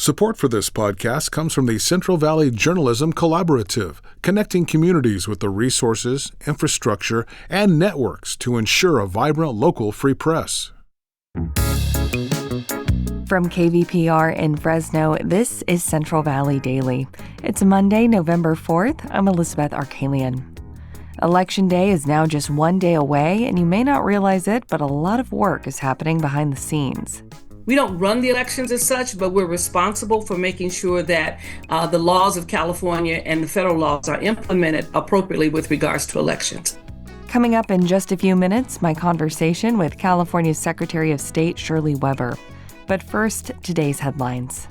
Support for this podcast comes from the Central Valley Journalism Collaborative, connecting communities with the resources, infrastructure, and networks to ensure a vibrant local free press. From KVPR in Fresno, this is Central Valley Daily. It's Monday, November 4th. I'm Elizabeth Arkalian. Election Day is now just one day away, and you may not realize it, but a lot of work is happening behind the scenes. We don't run the elections as such, but we're responsible for making sure that the laws of California and the federal laws are implemented appropriately with regards to elections. Coming up in just a few minutes, my conversation with California's Secretary of State Shirley Weber. But first, today's headlines.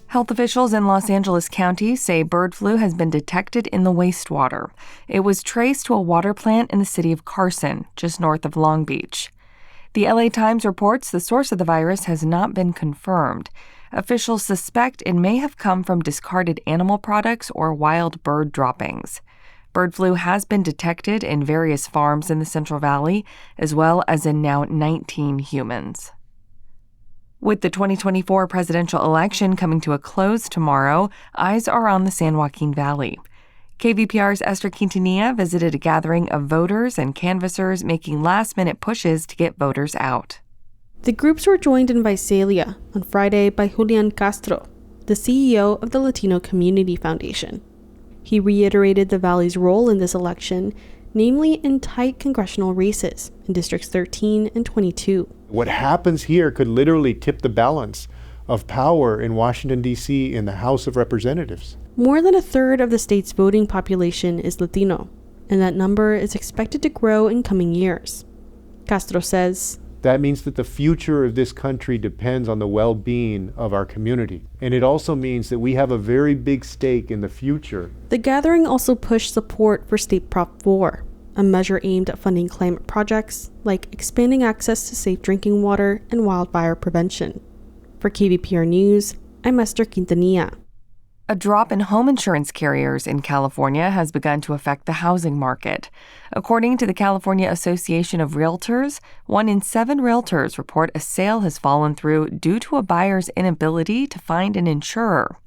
Health officials in Los Angeles County say bird flu has been detected in the wastewater. It was traced to a water plant in the city of Carson, just north of Long Beach. The LA Times reports the source of the virus has not been confirmed. Officials suspect it may have come from discarded animal products or wild bird droppings. Bird flu has been detected in various farms in the Central Valley, as well as in now 19 humans. With the 2024 presidential election coming to a close tomorrow, eyes are on the San Joaquin Valley. KVPR's Esther Quintanilla visited a gathering of voters and canvassers making last-minute pushes to get voters out. The groups were joined in Visalia on Friday by Julian Castro, the CEO of the Latino Community Foundation. He reiterated the Valley's role in this election, namely in tight congressional races in Districts 13 and 22. What happens here could literally tip the balance of power in Washington, D.C. in the House of Representatives. More than a third of the state's voting population is Latino, and that number is expected to grow in coming years. Castro says, that means that the future of this country depends on the well-being of our community. And it also means that we have a very big stake in the future. The gathering also pushed support for State Prop 4, a measure aimed at funding climate projects like expanding access to safe drinking water and wildfire prevention. For KVPR News, I'm Esther Quintanilla. A drop in home insurance carriers in California has begun to affect the housing market. According to the California Association of Realtors, 1 in 7 realtors report a sale has fallen through due to a buyer's inability to find an insurer.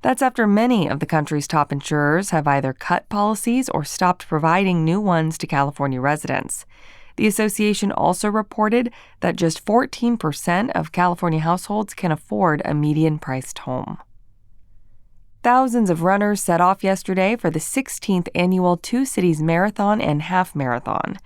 That's after many of the country's top insurers have either cut policies or stopped providing new ones to California residents. The association also reported that just 14% of California households can afford a median-priced home. Thousands of runners set off yesterday for the 16th annual Two Cities Marathon and Half Marathon.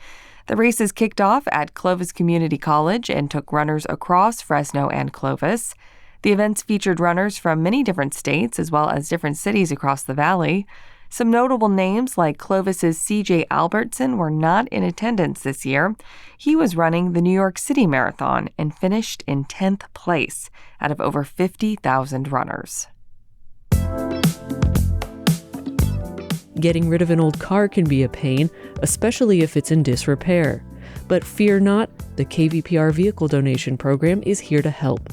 The races kicked off at Clovis Community College and took runners across Fresno and Clovis. The events featured runners from many different states as well as different cities across the valley. Some notable names like Clovis's C.J. Albertson were not in attendance this year. He was running the New York City Marathon and finished in 10th place out of over 50,000 runners. Getting rid of an old car can be a pain, especially if it's in disrepair. But fear not, the KVPR Vehicle Donation Program is here to help.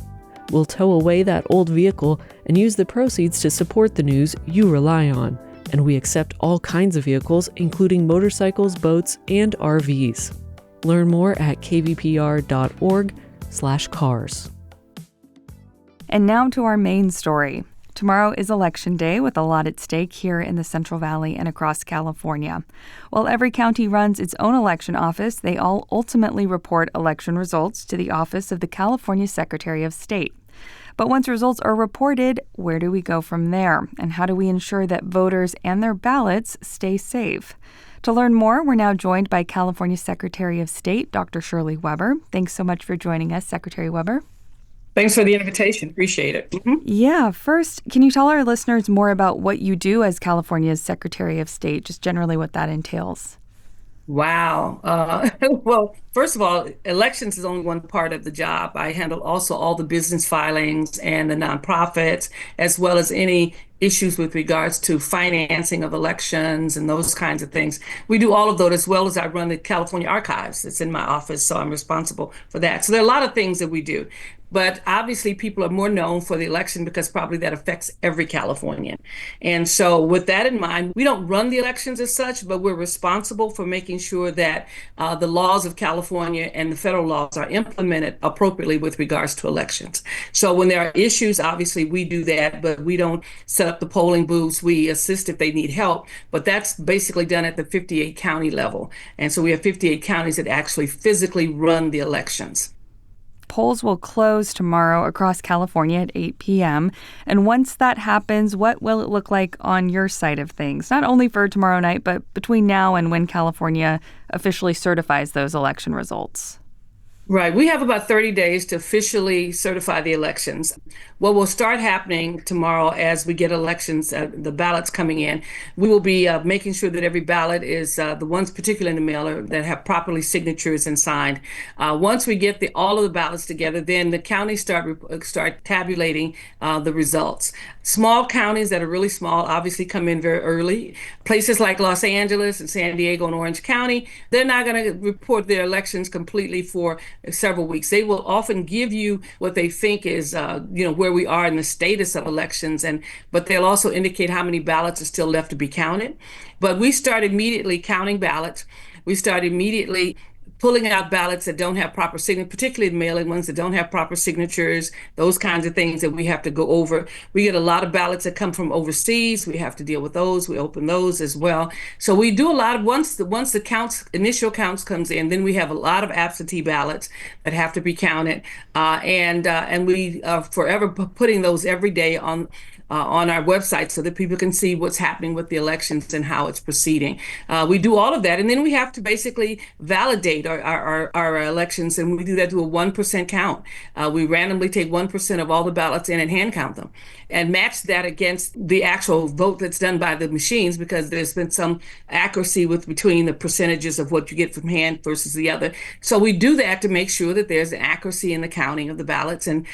We'll tow away that old vehicle and use the proceeds to support the news you rely on. And we accept all kinds of vehicles, including motorcycles, boats, and RVs. Learn more at kvpr.org/cars. And now to our main story. Tomorrow is Election Day with a lot at stake here in the Central Valley and across California. While every county runs its own election office, they all ultimately report election results to the Office of the California Secretary of State. But once results are reported, where do we go from there? And how do we ensure that voters and their ballots stay safe? To learn more, we're now joined by California Secretary of State, Dr. Shirley Weber. Thanks so much for joining us, Secretary Weber. Thanks for the invitation. Appreciate it. Yeah. First, can you tell our listeners more about what you do as California's Secretary of State, just generally what that entails? Wow. Well, first of all, elections is only one part of the job. I handle also all the business filings and the nonprofits, as well as any issues with regards to financing of elections and those kinds of things. We do all of those, as well as I run the California Archives. It's in my office, so I'm responsible for that. So there are a lot of things that we do. But obviously, people are more known for the election because probably that affects every Californian. And so, with that in mind, we don't run the elections as such, but we're responsible for making sure that the laws of California and the federal laws are implemented appropriately with regards to elections. So, when there are issues, obviously, we do that, but we don't set up the polling booths. We assist if they need help, but that's basically done at the 58 county level. And so, we have 58 counties that actually physically run the elections. Polls will close tomorrow across California at 8 p.m. And once that happens, what will it look like on your side of things? Not only for tomorrow night, but between now and when California officially certifies those election results. Right. We have about 30 days to officially certify the elections. What will start happening tomorrow as we get elections, the ballots coming in, we will be making sure that every ballot is the ones particularly in the mailer that have properly signatures and signed. Once we get all of the ballots together, then the counties start tabulating the results. Small counties that are really small obviously come in very early. Places like Los Angeles and San Diego and Orange County, they're not going to report their elections completely for several weeks. They will often give you what they think is, where we are in the status of elections, but they'll also indicate how many ballots are still left to be counted. But we start immediately counting ballots. We start immediately pulling out ballots that don't have proper signatures, particularly the mailing ones that don't have proper signatures, those kinds of things that we have to go over. We get a lot of ballots that come from overseas. We have to deal with those. We open those as well. So we do a lot of, once the initial counts comes in, then we have a lot of absentee ballots that have to be counted. And we are forever putting those every day on our website so that people can see what's happening with the elections and how it's proceeding. We do all of that, and then we have to basically validate our elections, and we do that to a 1% count. We randomly take 1% of all the ballots in and hand count them and match that against the actual vote that's done by the machines, because there's been some accuracy between the percentages of what you get from hand versus the other. So we do that to make sure that there's an accuracy in the counting of the ballots, and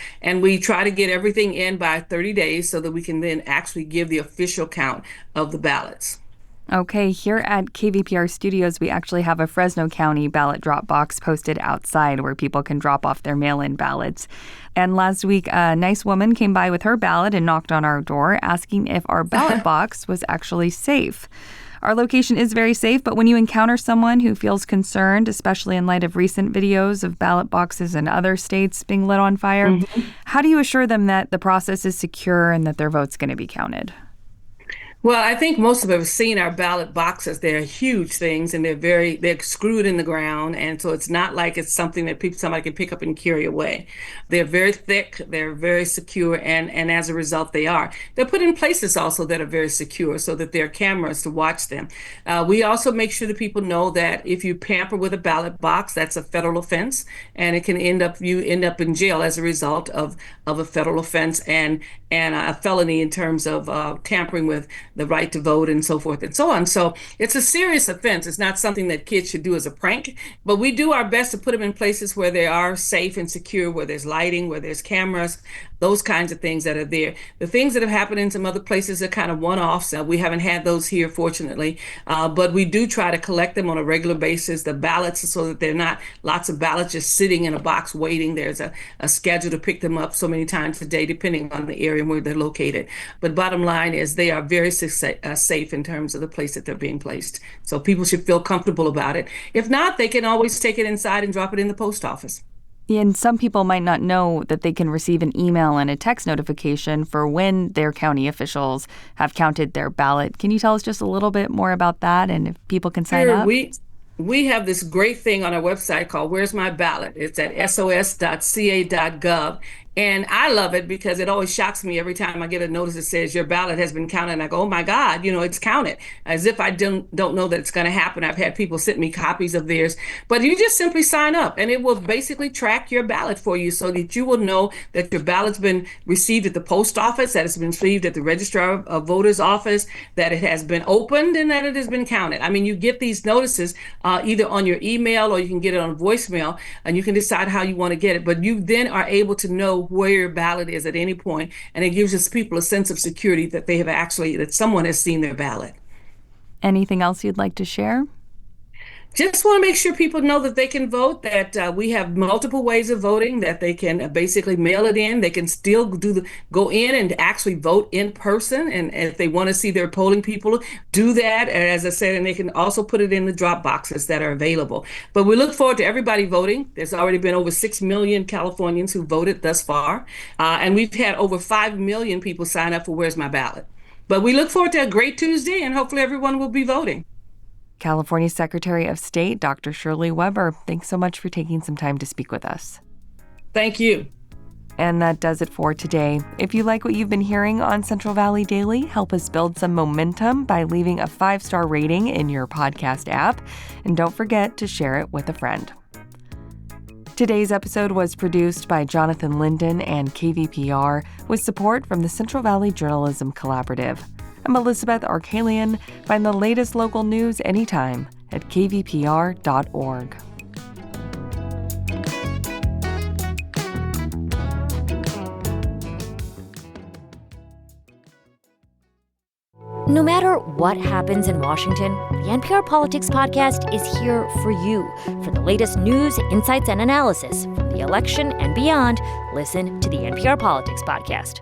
we try to get everything in by 30 days so that we can then actually give the official count of the ballots. Okay, here at KVPR Studios, we actually have a Fresno County ballot drop box posted outside where people can drop off their mail-in ballots. And last week, a nice woman came by with her ballot and knocked on our door asking if our ballot box was actually safe. Our location is very safe, but when you encounter someone who feels concerned, especially in light of recent videos of ballot boxes in other states being lit on fire, how do you assure them that the process is secure and that their vote's going to be counted? Well, I think most of us have seen our ballot boxes. They're huge things, and they're screwed in the ground, and so it's not like it's something that somebody can pick up and carry away. They're very thick, they're very secure, and as a result, they're put in places also that are very secure so that there are cameras to watch them. We also make sure that people know that if you tamper with a ballot box, that's a federal offense, and it can you end up in jail as a result of a federal offense and a felony in terms of tampering with the right to vote and so forth and so on. So it's a serious offense. It's not something that kids should do as a prank, but we do our best to put them in places where they are safe and secure, where there's lighting, where there's cameras, those kinds of things that are there. The things that have happened in some other places are kind of one-offs. We haven't had those here, fortunately, but we do try to collect them on a regular basis, the ballots, so that they're not lots of ballots just sitting in a box waiting. There's a schedule to pick them up so many times a day, depending on the area where they're located. But bottom line is they are very safe in terms of the place that they're being placed. So people should feel comfortable about it. If not, they can always take it inside and drop it in the post office. And some people might not know that they can receive an email and a text notification for when their county officials have counted their ballot. Can you tell us just a little bit more about that and if people can sign up? We have this great thing on our website called Where's My Ballot? It's at sos.ca.gov. And I love it because it always shocks me every time I get a notice that says your ballot has been counted. And I go, oh my God, it's counted, as if I don't know that it's going to happen. I've had people send me copies of theirs, but you just simply sign up and it will basically track your ballot for you so that you will know that your ballot's been received at the post office, that it's been received at the registrar of voters office, that it has been opened, and that it has been counted. I mean, you get these notices either on your email or you can get it on voicemail, and you can decide how you want to get it. But you then are able to know where your ballot is at any point, and it gives us people a sense of security that they have that someone has seen their ballot. Anything else you'd like to share? Just want to make sure people know that they can vote, that we have multiple ways of voting, that they can basically mail it in. They can still go in and actually vote in person. And if they want to see their polling people, do that. As I said, and they can also put it in the drop boxes that are available. But we look forward to everybody voting. There's already been over 6 million Californians who voted thus far. And we've had over 5 million people sign up for Where's My Ballot. But we look forward to a great Tuesday, and hopefully everyone will be voting. California Secretary of State, Dr. Shirley Weber, thanks so much for taking some time to speak with us. Thank you. And that does it for today. If you like what you've been hearing on Central Valley Daily, help us build some momentum by leaving a 5-star rating in your podcast app. And don't forget to share it with a friend. Today's episode was produced by Jonathan Linden and KVPR with support from the Central Valley Journalism Collaborative. I'm Elizabeth Arkalian. Find the latest local news anytime at kvpr.org. No matter what happens in Washington, the NPR Politics Podcast is here for you. For the latest news, insights, and analysis from the election and beyond, listen to the NPR Politics Podcast.